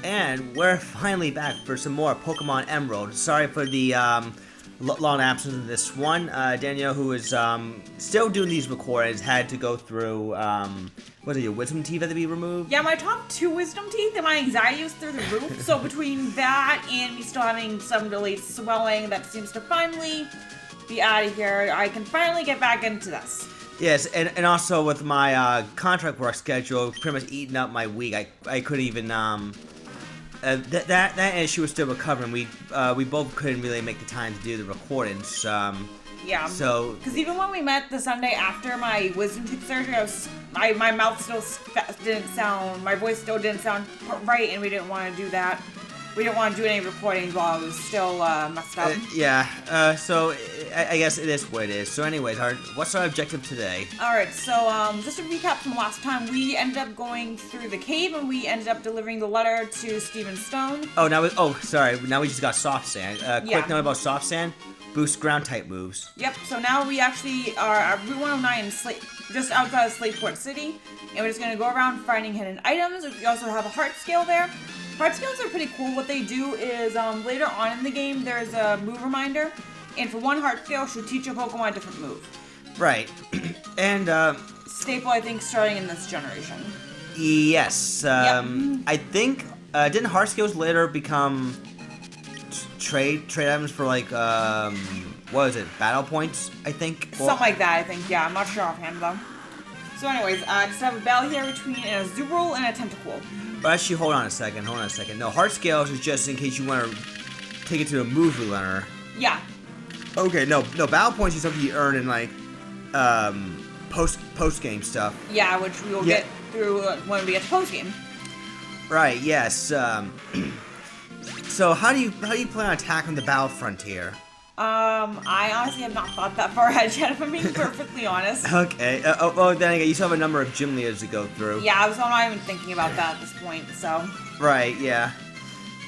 And we're finally back for some more Pokemon Emerald. Sorry for the long absence of this one. Danielle, who is still doing these recordings, had to go through, what are your wisdom teeth had to be removed? Yeah, my top 2 wisdom teeth and my anxiety was through the roof. So between that and me still having some delayed swelling that seems to finally be out of here, I can finally get back into this. Yes, and also with my contract work schedule pretty much eating up my week, I couldn't even that issue was still recovering. We both couldn't really make the time to do the recordings. Yeah. So because even when we met the Sunday after my wisdom tooth surgery, my mouth still didn't sound, my voice still didn't sound right, and we didn't want to do that. We didn't want to do any recordings while I was still messed up. So I guess it is what it is. So anyways, what's our objective today? Alright, so just to recap from last time, we ended up going through the cave and we ended up delivering the letter to Stephen Stone. Oh, now we just got Soft Sand. Quick note about Soft Sand, boost ground type moves. Yep, so now we actually are at Route 109 in just outside of Slateport City, and we're just going to go around finding hidden items. We also have a heart scale there. Heart scales are pretty cool. What they do is, later on in the game, there's a move reminder, and for one heart scale, she'll teach a Pokemon a different move. Right. And, staple, I think, starting in this generation. Yes. Yep. I think, didn't heart scales later become trade items for, like, what is it, battle points, I think? Something like that, I think, yeah. I'm not sure offhand, though. So anyways, just have a battle here between a Zooble and a Tentacool. But actually, hold on a second. No, heart scales is just in case you want to take it to a move learner. Yeah. Okay, no, battle points is something you earn in, like, post game stuff. Yeah, which we will get through when we get to post game. Right. Yes. So how do you plan on tackling the battle frontier? I honestly have not thought that far ahead yet, if I'm being perfectly honest. Okay. Then again, you still have a number of gym leaders to go through. Yeah, I'm not even thinking about that at this point, so. Right, yeah.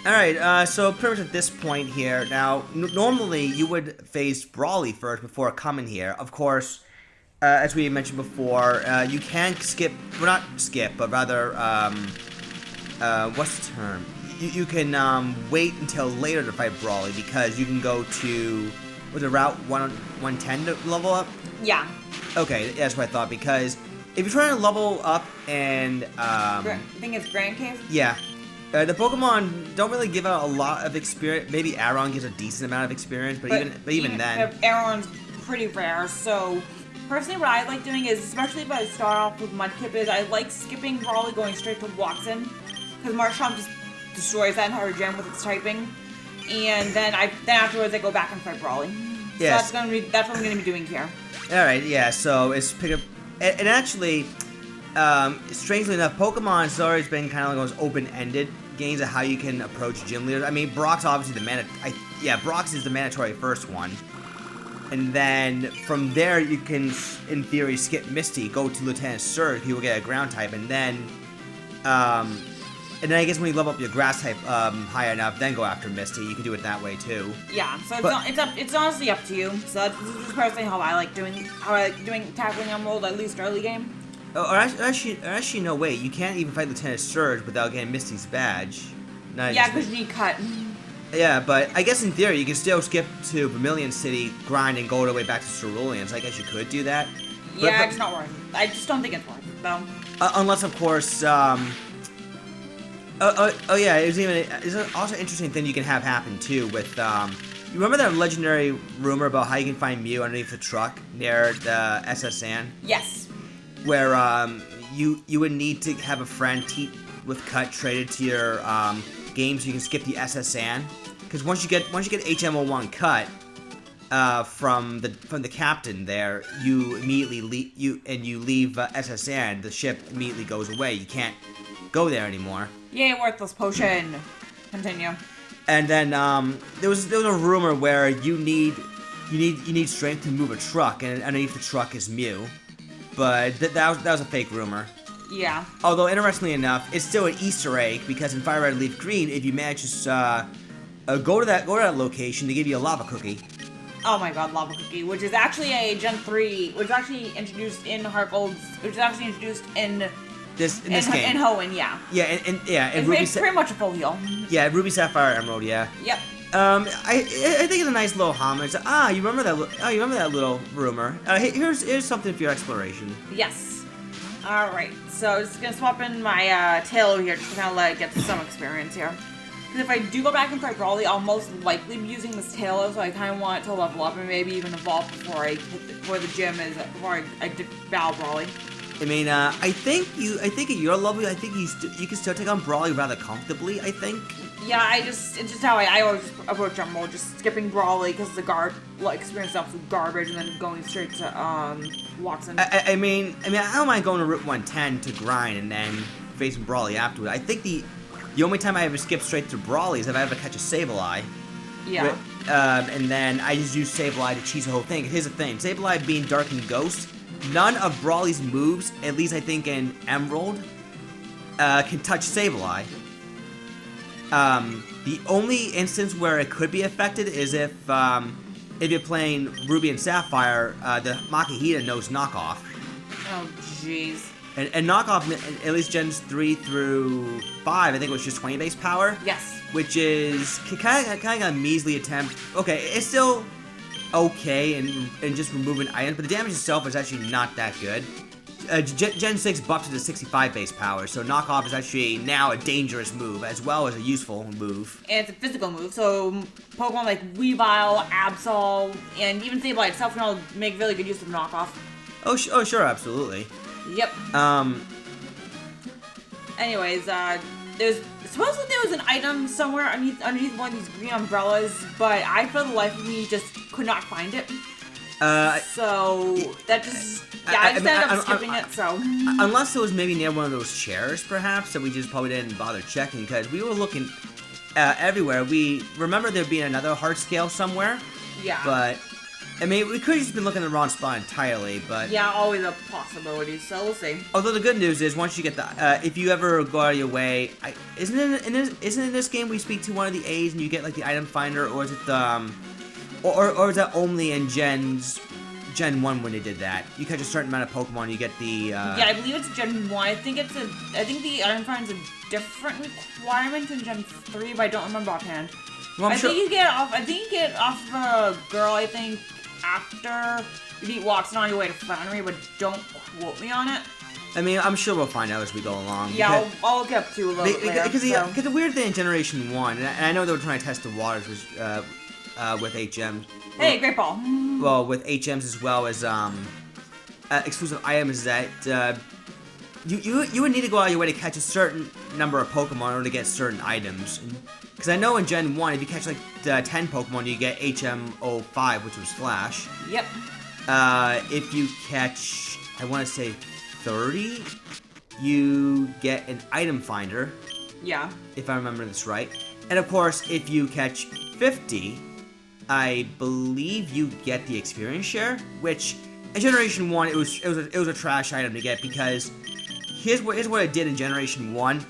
Alright, so pretty much at this point here, now, normally you would face Brawly first before coming here. Of course, as we mentioned before, you can skip, well not skip, but rather, what's the term? You can wait until later to fight Brawly because you can go to, was it Route 110 to level up? Yeah. Okay, that's what I thought, because if you're trying to level up and... I think it's Grand Cave? Yeah. The Pokemon don't really give out a lot of experience. Maybe Aron gives a decent amount of experience, but even then... Aron's pretty rare, so... Personally, what I like doing is, especially if I start off with Mudkip, is I like skipping Brawly going straight to Watson, because Marshall just destroys that entire gym with its typing, and then afterwards I go back and fight Brawly. Yes. So that's what I'm gonna be doing here. All right, yeah. So it's pick up, and actually, strangely enough, Pokemon's always been kind of like those open-ended games of how you can approach gym leaders. I mean, Brock's obviously Brock's is the mandatory first one, and then from there you can, in theory, skip Misty, go to Lieutenant Surge, he will get a ground type, and then I guess when you level up your grass type high enough, then go after Misty. You can do it that way too. Yeah, so it's honestly up to you. So this is personally how I like doing tackling Emerald, at least early game. Oh, or actually, no, wait. You can't even fight Lieutenant Surge without getting Misty's badge. Yeah, because you need cut. Yeah, but I guess in theory you can still skip to Vermilion City, grind, and go all the way back to Cerulean. So I guess you could do that. Yeah, it's not worth it. I just don't think it's worth it, though. Unless, of course, yeah, it's also an interesting thing you can have happen too with, you remember that legendary rumor about how you can find Mew underneath the truck near the SS Sand? Yes. Where, you would need to have a friend with Cut traded to your, game so you can skip the SS Sand. Because once you get HM01 Cut, from the captain there, you immediately leave SS Sand, the ship immediately goes away. You can't go there anymore. Yay, worthless potion. Continue. And then there was a rumor where you need strength to move a truck, and underneath the truck is Mew, but that was a fake rumor. Yeah. Although interestingly enough, it's still an Easter egg because in Fire Red Leaf Green, if you manage to go to that location, they give you a lava cookie. Oh my god, Lava Cookie, which is actually a Gen 3, which is actually introduced in Heart Gold, which is actually introduced in in this game. And Hoenn, yeah. Yeah, and Ruby. It's pretty much a full heal. Yeah, Ruby, Sapphire, Emerald. Yeah. Yep. I think it's a nice little homage. Ah, you remember that? Oh, you remember that little rumor? Here's something for your exploration. Yes. All right. So I'm just gonna swap in my tail over here just to kind of let it get some experience here. Because if I do go back and fight Brawly, I'll most likely be using this tail, so I kind of want it to level up and maybe even evolve before the gym is before I battle Brawly. I mean, I think at your level, I think you can still take on Brawly rather comfortably. I think. Yeah, it's just how I always approach Rumble, just skipping Brawly because the experience is absolute garbage, and then going straight to Watson. I mean, I don't mind going to Route 110 to grind and then facing Brawly afterward. I think the only time I ever skip straight to Brawly is if I ever catch a Sableye. Yeah. And then I just use Sableye to cheese the whole thing. Here's the thing, Sableye being Dark and Ghost, none of Brawly's moves, at least I think in Emerald, can touch Sableye. The only instance where it could be affected is if you're playing Ruby and Sapphire, the Makihita knows knockoff. Oh, jeez. And knockoff, at least gens 3 through 5, I think it was just 20 base power. Yes. Which is kind of a measly attempt. Okay, it's still okay in just removing items, but the damage itself is actually not that good. Gen 6 buffed it to 65 base power, so knockoff is actually now a dangerous move, as well as a useful move. And it's a physical move, so Pokemon like Weavile, Absol, and even Sableye itself can all make really good use of knockoff. Oh sure, absolutely. Yep. Anyways, supposedly there was an item somewhere underneath one of these green umbrellas, but I, for the life of me, just could not find it. So that just I just ended up skipping it. So unless it was maybe near one of those chairs, perhaps, that we just probably didn't bother checking because we were looking everywhere. We remember there being another heart scale somewhere. Yeah. But I mean, we could have just been looking in the wrong spot entirely. But yeah, always a possibility. So we'll see. Although the good news is, once you get the, if you ever go out of your way, isn't it in this game we speak to one of the A's and you get like the item finder, or is it the or is that only in Gen 1 when they did that? You catch a certain amount of Pokemon, you get the yeah, I believe it's Gen 1. I think the item finder's a different requirement in Gen 3, but I don't remember offhand. Well, I think you get off a girl, I think, after you beat Watson on your way to Flannery, but don't quote me on it. I mean, I'm sure we'll find out as we go along. Yeah, I'll get up to you a little bit later. Because the weird thing in Generation 1, and I know they were trying to test the waters with HM. Hey, great ball. Well, with HMs as well as exclusive items, is that you would need to go out of your way to catch a certain number of Pokemon in order to get certain items. Because I know in Gen 1, if you catch like 10 Pokemon, you get HM05, which was Flash. Yep. If you catch, I want to say 30, you get an item finder. Yeah. If I remember this right. And of course, if you catch 50, I believe you get the experience share, which in Generation 1 it was a trash item to get, because here's what I did in Generation 1.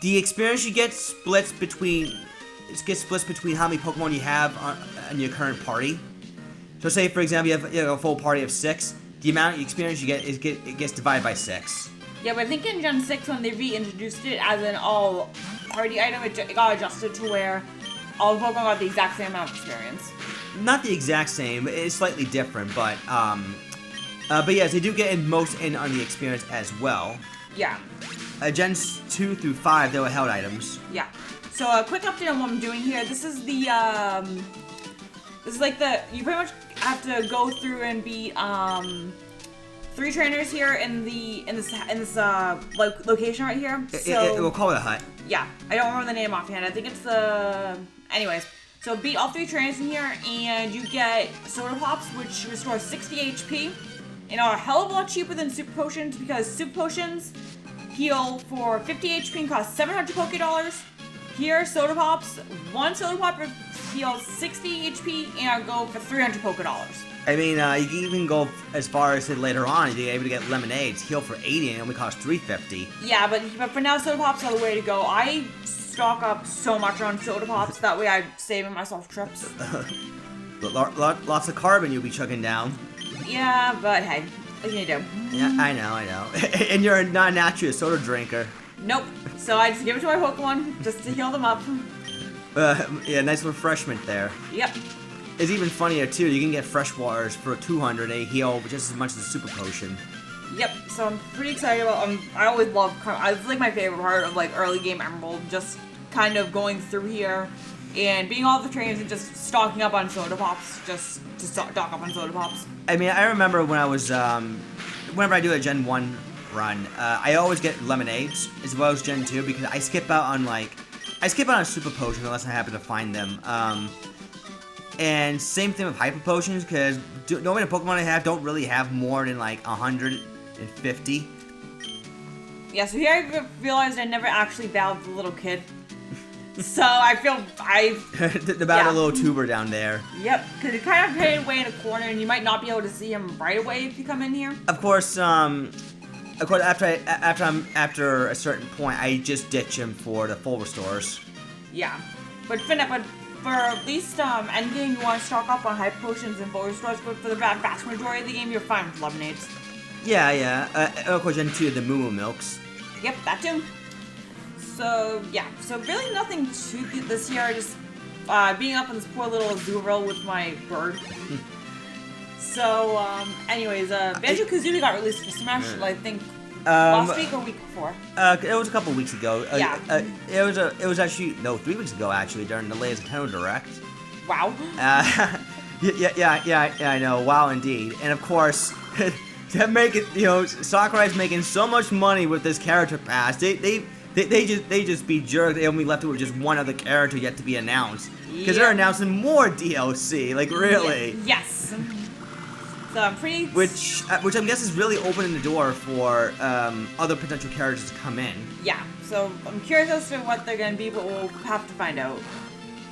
The experience you get splits between how many Pokemon you have on your current party. So say for example you have a full party of 6, the amount of experience you get it gets divided by 6. Yeah, but I think in Gen 6 when they reintroduced it as an all party item, it got adjusted to where all the Pokemon got the exact same amount of experience. Not the exact same, it's slightly different, but yes, they do get most in on the experience as well. Yeah. Gens 2 through 5, they were held items. Yeah. So a quick update on what I'm doing here. This is the this is like you pretty much have to go through and beat 3 trainers here in this like location right here. So we'll call it a hut. Yeah, I don't remember the name offhand. I think it's anyways. So beat all 3 trainers in here, and you get Soda Pops, which restore 60 HP, and are a hell of a lot cheaper than Super Potions, because Super Potions heal for 50 HP and cost 700 Pokédollars. Here, Soda Pops, 1 Soda Pop heals 60 HP and go for 300 Pokédollars. I mean, you can even go as far as later on, you're able to get lemonades, heal for 80 and only cost 350. Yeah, but for now, Soda Pops are the way to go. I stock up so much on Soda Pops, that way I'm saving myself trips. Lots of carbon you'll be chugging down. Yeah, but hey. What can you do? Yeah, I know. And you're not naturally a soda drinker. Nope. So I just give it to my Pokemon just to heal them up. Yeah, nice refreshment there. Yep. It's even funnier too. You can get fresh waters for 200. They heal just as much as a super potion. Yep. So I'm pretty excited about. I always love. It's like my favorite part of like early game Emerald. Just kind of going through here and being all the trainers and just stocking up on soda pops. Just to stock up on soda pops. I mean, I remember when I was whenever I do a Gen 1 run, I always get lemonades as well as Gen 2 because I skip out on super potions unless I happen to find them. And same thing with hyper potions because knowing the Pokemon I have don't really have more than like 150. Yeah, so here I realized I never actually battled the little kid. So I feel About a little tuber down there. Yep, because it kind of hid away in a corner, and you might not be able to see him right away if you come in here. Of course, after a certain point, I just ditch him for the full restores. Yeah, but for at least endgame, you want to stock up on hyper potions and full restores. But for the vast majority of the game, you're fine with lemonades. Yeah. Of course, Gen 2 the Moo Milks. Yep, that too. So yeah, so really nothing to this year. Just being up in this poor little Azurill with my bird. So anyways, Banjo-Kazooie got released for Smash. I think last week or week before. It was a couple weeks ago. Yeah. It was actually 3 weeks ago actually during the latest Nintendo Direct. Wow. Yeah, I know. Wow, indeed. And of course, to make it, Sakurai's making so much money with this character pass. They just be jerks. They only left it with just one other character yet to be announced because they're announcing more DLC. Like really? Yes. So I'm pretty. Which I'm guessing is really opening the door for other potential characters to come in. Yeah. So I'm curious as to what they're gonna be, but we'll have to find out.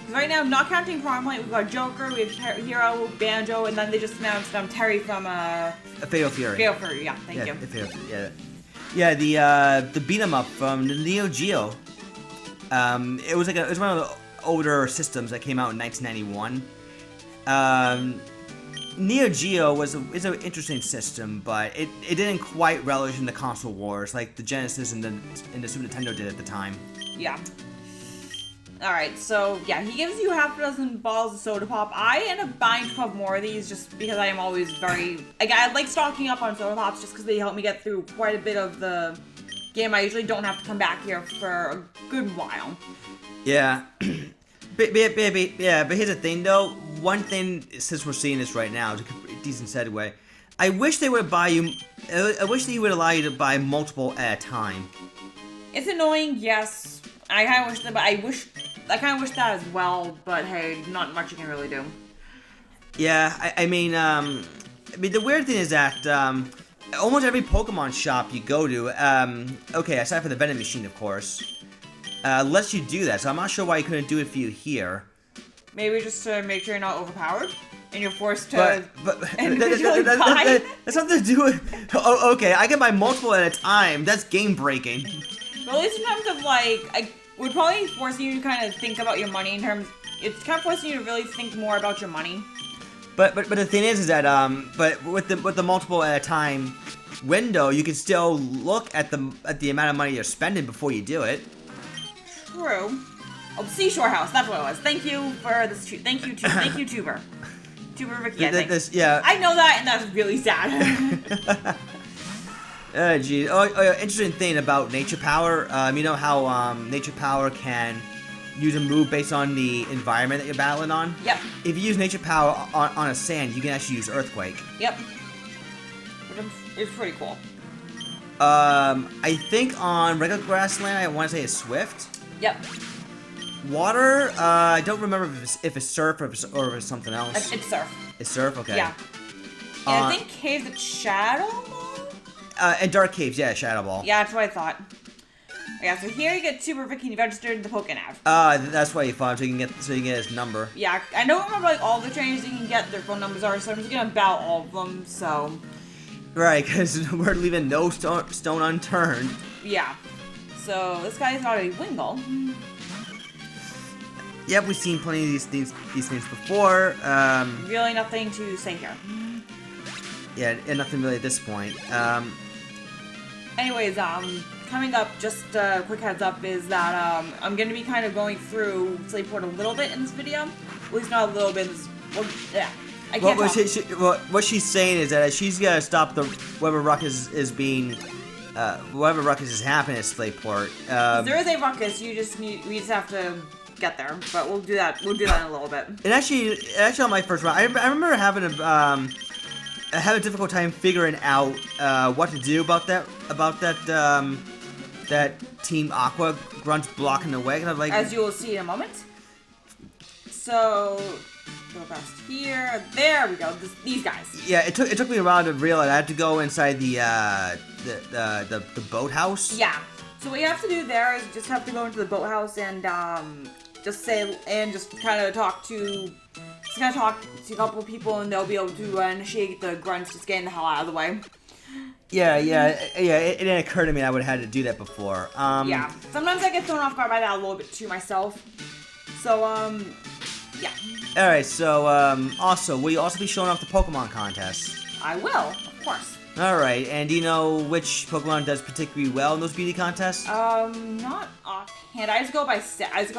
Because right now, not counting Promlight, we've got Joker, we have Hero, Banjo, and then they just announced Terry from Fatal Fury. Fatal Fury. Yeah. Thank you. Yeah, the beat 'em up from the Neo Geo. It was one of the older systems that came out in 1991. Neo Geo is an interesting system, but it didn't quite relish in the console wars like the Genesis and the Super Nintendo did at the time. Yeah. Alright, so yeah, he gives you half a dozen balls of soda pop. I end up buying 12 more of these just because I am always I like stocking up on soda pops just because they help me get through quite a bit of the game. I usually don't have to come back here for a good while. Yeah. But here's the thing though. One thing, since we're seeing this right now, is a decent segue. I wish they would allow you to buy multiple at a time. It's annoying, yes. I kind of wish that as well, but hey, not much you can really do. Yeah, I mean, the weird thing is that almost every Pokemon shop you go to, okay, aside from the vending machine, of course, lets you do that. So I'm not sure why you couldn't do it for you here. Maybe just to make sure you're not overpowered and you're forced to individually buy. That's something to do with. Oh, okay, I can buy multiple at a time. That's game breaking. But at least in terms of I would probably force you to kind of think about your money in terms. It's kind of forcing you to really think more about your money. But the thing is that but with the multiple at a time window, you can still look at the amount of money you're spending before you do it. True. Oh, Seashore House. That's what it was. Thank you for this. Thank you, Tuber. Tuber Vicky. I think. Yeah. I know that, and that's really sad. Geez. Oh, interesting thing about Nature Power. You know how Nature Power can use a move based on the environment that you're battling on? Yep. If you use Nature Power on a sand, you can actually use Earthquake. Yep. It's pretty cool. I think on regular grassland, I want to say it's Swift. Yep. Water, I don't remember if it's Surf or if it's something else. It's Surf. It's Surf? Okay. Yeah. And I think Caves at Shadow Ball? And Dark Caves, yeah, Shadow Ball. Yeah, that's what I thought. Yeah, so here you get Tuber Vicky registered the Pokénav. That's why you found so you can get his number. Yeah, I don't remember all the trainers you can get their phone numbers are, so I'm just gonna battle all of them, so. Right, because we're leaving no stone unturned. Yeah. So this guy's not a Wingull. Yep, we've seen plenty of these things before. Really nothing to say here. Yeah, and nothing really at this point. Anyways, coming up, just a quick heads up is that I'm going to be kind of going through Slateport a little bit in this video. At least not a little bit. Well, yeah. I can't talk. What she's saying is that she's gotta stop whatever ruckus is being, whatever ruckus is happening at Slateport. There is a ruckus. We just have to get there. But we'll do that. We'll do that in a little bit. And actually on my first run, I remember having I had a difficult time figuring out what to do about that Team Aqua grunt blocking the way. And I'm like, as you will see in a moment. So go past here. There we go. These guys. Yeah, it took me a while to realize I had to go inside the boathouse. Yeah. So what you have to do there is just have to go into the boathouse and just kind of talk to a couple of people, and they'll be able to initiate the grunts, just getting the hell out of the way. Yeah. It didn't occur to me I would have had to do that before. Yeah. Sometimes I get thrown off guard by that a little bit too myself. So yeah. All right. So also, will you also be showing off the Pokemon contest? I will, of course. All right. And do you know which Pokemon does particularly well in those beauty contests? Not offhand. I just go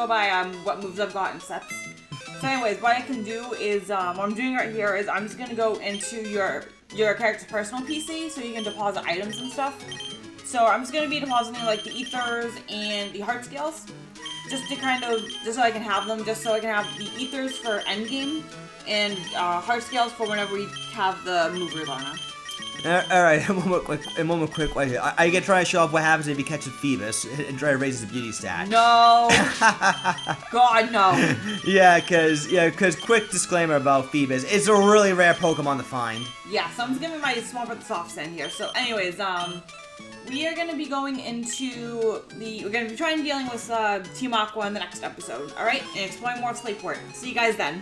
by what moves I've got in sets. So anyways, what I can do is, what I'm doing right here is I'm just going to go into your character's personal PC so you can deposit items and stuff. So I'm just going to be depositing like the ethers and the heart scales. Just so I can have them, just so I can have the ethers for endgame and heart scales for whenever we have the move reborn. Alright, a moment quick right here. I can try to show off what happens if you catch a Phoebus and try to raise his beauty stat. No! God, no. Yeah, cause quick disclaimer about Phoebus, it's a really rare Pokemon to find. Yeah, so I'm just giving my Swampert the soft send here. So anyways, we are going to be going into we're going to be trying dealing with Team Aqua in the next episode, alright? And exploring more of Slateport. See you guys then.